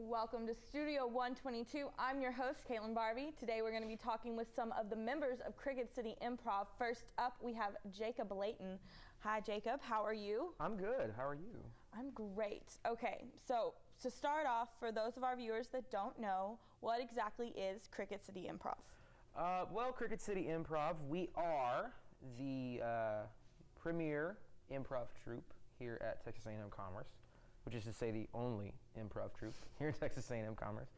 Welcome to Studio 122. I'm your host, Caitlin Barbie. Today we're going to be talking with some of the members of Cricket City Improv. First up, we have Jacob Layton. Hi, Jacob. How are you? I'm good. How are you? I'm great. Okay, so to start off, for those of our viewers that don't know, what exactly is Cricket City Improv? Well, Cricket City Improv, we are the premier improv troupe here at Texas A&M Commerce, which is to say the only improv troupe here at Texas A&M Commerce.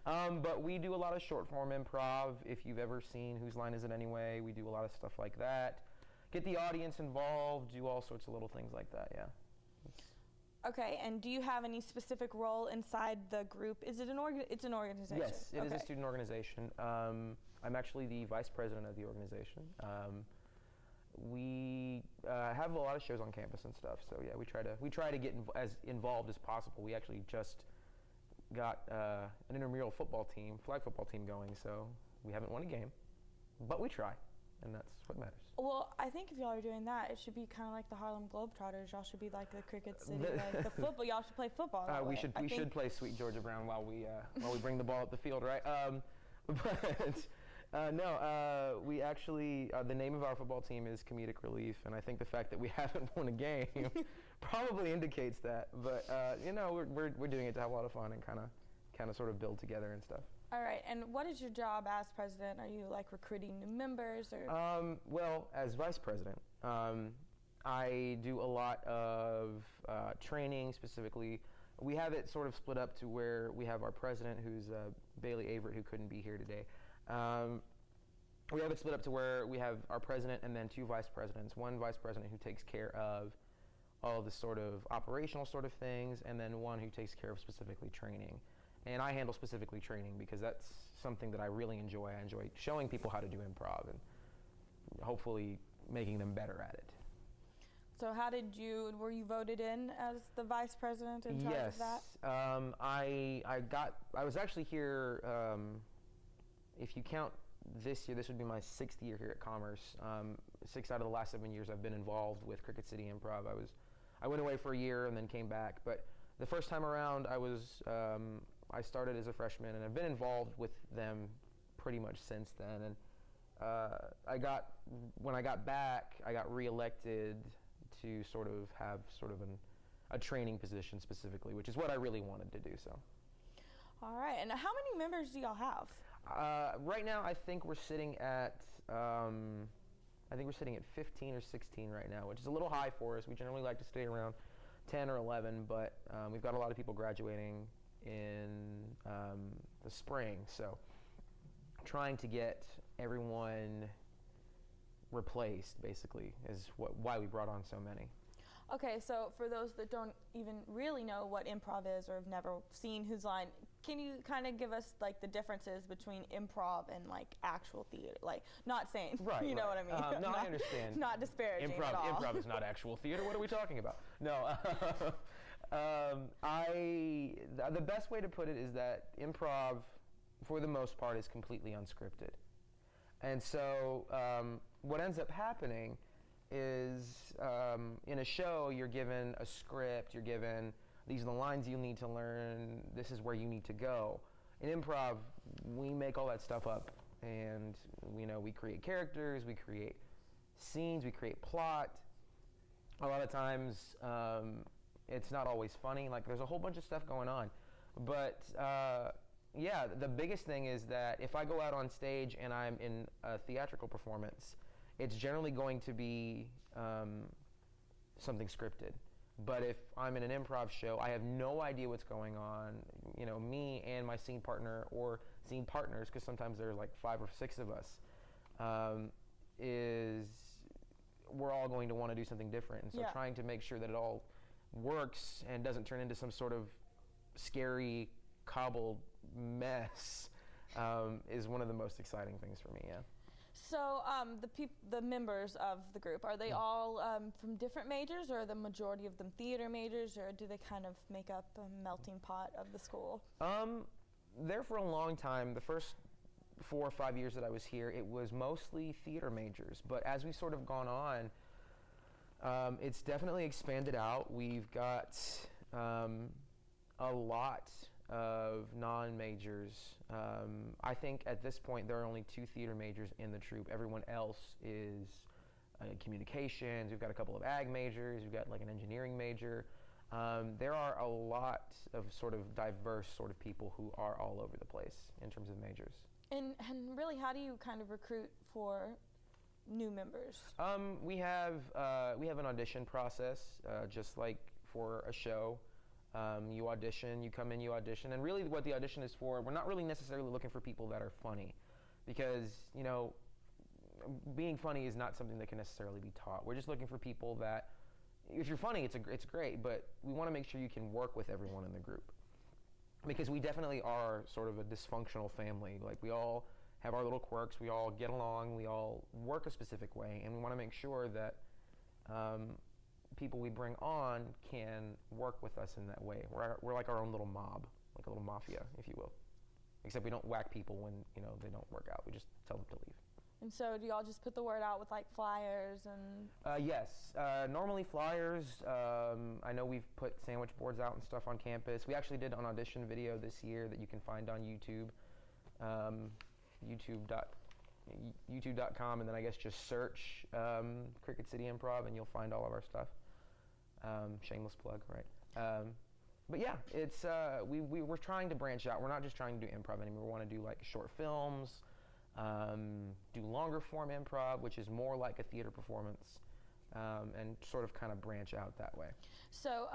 But we do a lot of short form improv. If you've ever seen Whose Line Is It Anyway, we do a lot of stuff like that. Get the audience involved, do all sorts of little things like that, yeah. Okay, and do you have any specific role inside the group? Is it it's an organization? Yes, it is a student organization. I'm actually the vice president of the organization. We have a lot of shows on campus and stuff, so yeah, we try to get as involved as possible. We actually just got an intramural football team, flag football team going, so we haven't won a game, but we try, and that's what matters. Well, I think if y'all are doing that, it should be kind of like the Harlem Globetrotters. Y'all should be like the Cricket City, like the football. Y'all should play football. We should play Sweet Georgia Brown while we bring the ball up the field, right? We actually, the name of our football team is Comedic Relief, and I think the fact that we haven't won a game probably indicates that. But we're doing it to have a lot of fun and kind of sort of build together and stuff. All right, and what is your job as president? Are you like recruiting new members or? Well, as vice president, I do a lot of training specifically. We have it sort of split up to where we have our president, who's Bailey Averitt, who couldn't be here today. We have it split up to where we have our president and then two vice presidents. One vice president who takes care of all of the sort of operational sort of things, and then one who takes care of specifically training. And I handle specifically training because that's something that I really enjoy. I enjoy showing people how to do improv and hopefully making them better at it. So were you voted in as the vice president in charge of that? Yes, I was actually here, if you count this year, this would be my 6th year here at Commerce. 6 out of the last 7 years I've been involved with Cricket City Improv. I went away for a year and then came back, but the first time around I started as a freshman and I've been involved with them pretty much since then. And when I got back, I got reelected to sort of have a training position specifically, which is what I really wanted to do. So. All right, and how many members do y'all have? Right now, I think we're sitting at 15 or 16 right now, which is a little high for us. We generally like to stay around 10 or 11, but we've got a lot of people graduating in the spring, so trying to get everyone replaced, basically, is why we brought on so many. Okay, so for those that don't even really know what improv is or have never seen Whose Line, can you kind of give us like the differences between improv and like actual theater? Like, not saying, right, you know what I mean? No, I understand. Not disparaging at all. Improv is not actual theater. What are we talking about? No, the best way to put it is that improv, for the most part, is completely unscripted. And so what ends up happening is in a show you're given a script, you're given these are the lines you need to learn, this is where you need to go. In improv, we make all that stuff up, and we create characters, we create scenes, we create plot. A lot of times it's not always funny, like there's a whole bunch of stuff going on. But yeah, the biggest thing is that if I go out on stage and I'm in a theatrical performance, it's generally going to be something scripted. But if I'm in an improv show, I have no idea what's going on. Me and my scene partner or scene partners, because sometimes there's like 5 or 6 of us, we're all going to want to do something different. And so trying to make sure that it all works and doesn't turn into some sort of scary, cobbled mess is one of the most exciting things for me, yeah. So the members of the group, are they all from different majors, or are the majority of them theater majors, or do they kind of make up a melting pot of the school? There for a long time, the first 4 or 5 years that I was here, it was mostly theater majors. But as we've sort of gone on, it's definitely expanded out. We've got a lot of non-majors. I think at this point there are only 2 theater majors in the troupe. Everyone else is communications. We've got a couple of ag majors. We've got like an engineering major. There are a lot of sort of diverse sort of people who are all over the place in terms of majors. And really, how do you kind of recruit for new members? We have an audition process, just like for a show. You audition, you come in, you audition, and really what the audition is for, we're not really necessarily looking for people that are funny, because, you know, being funny is not something that can necessarily be taught. We're just looking for people that, if you're funny, it's great, but we want to make sure you can work with everyone in the group, because we definitely are sort of a dysfunctional family. Like, we all have our little quirks, we all get along, we all work a specific way, and we want to make sure that people we bring on can work with us in that way. We're like our own little mob, like a little mafia, if you will. Except we don't whack people when, you know, they don't work out. We just tell them to leave. And so do y'all just put the word out with like flyers and? Yes, normally flyers. I know we've put sandwich boards out and stuff on campus. We actually did an audition video this year that you can find on YouTube, youtube.com, and then I guess just search Cricket City Improv and you'll find all of our stuff. Shameless plug, right? But yeah, it's we're trying to branch out. We're not just trying to do improv anymore. We want to do like short films, do longer form improv, which is more like a theater performance, and sort of kind of branch out that way. So,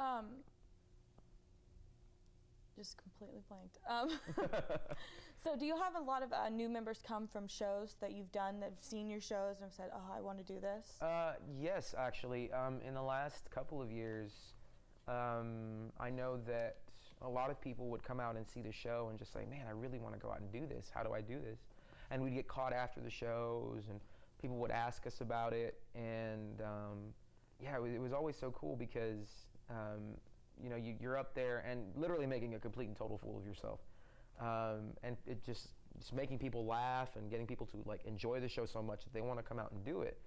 just completely blanked. So do you have a lot of new members come from shows that you've done that have seen your shows and have said, oh, I want to do this? Yes, actually. In the last couple of years, I know that a lot of people would come out and see the show and just say, man, I really want to go out and do this. How do I do this? And we'd get caught after the shows, and people would ask us about it. And yeah, it was always so cool because, you know, you're up there and literally making a complete and total fool of yourself. And it just making people laugh and getting people to like enjoy the show so much that they want to come out and do it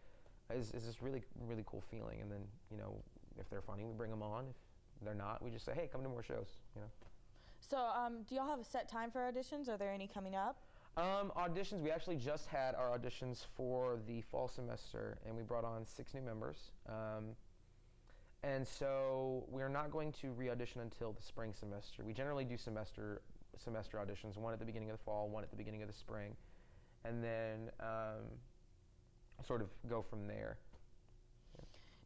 is this really, really cool feeling. And then, you know, if they're funny, we bring them on. If they're not, we just say, hey, come to more shows, you know. So do y'all have a set time for auditions? Are there any coming up? Auditions, we actually just had our auditions for the fall semester, and we brought on 6 new members. And so we're not going to re-audition until the spring semester. We generally do semester auditions, one at the beginning of the fall, one at the beginning of the spring, and then sort of go from there.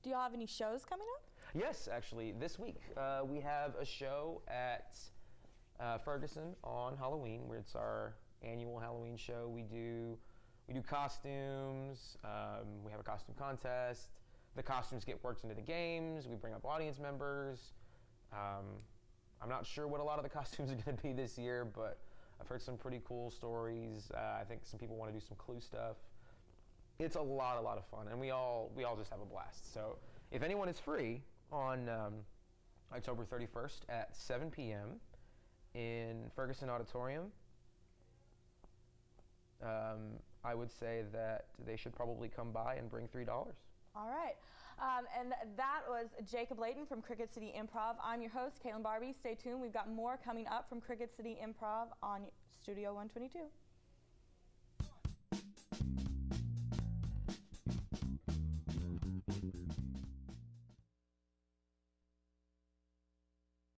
Do y'all have any shows coming up? Yes, actually, this week we have a show at Ferguson on Halloween, where it's our annual Halloween show. We do costumes. We have a costume contest. The costumes get worked into the games. We bring up audience members. I'm not sure what a lot of the costumes are going to be this year, but I've heard some pretty cool stories. I think some people want to do some Clue stuff. It's a lot of fun, and we all just have a blast. So if anyone is free on October 31st at 7 p.m. in Ferguson Auditorium, I would say that they should probably come by and bring $3. All right. And that was Jacob Layton from Cricket City Improv. I'm your host, Caitlin Barbie. Stay tuned. We've got more coming up from Cricket City Improv on Studio 122.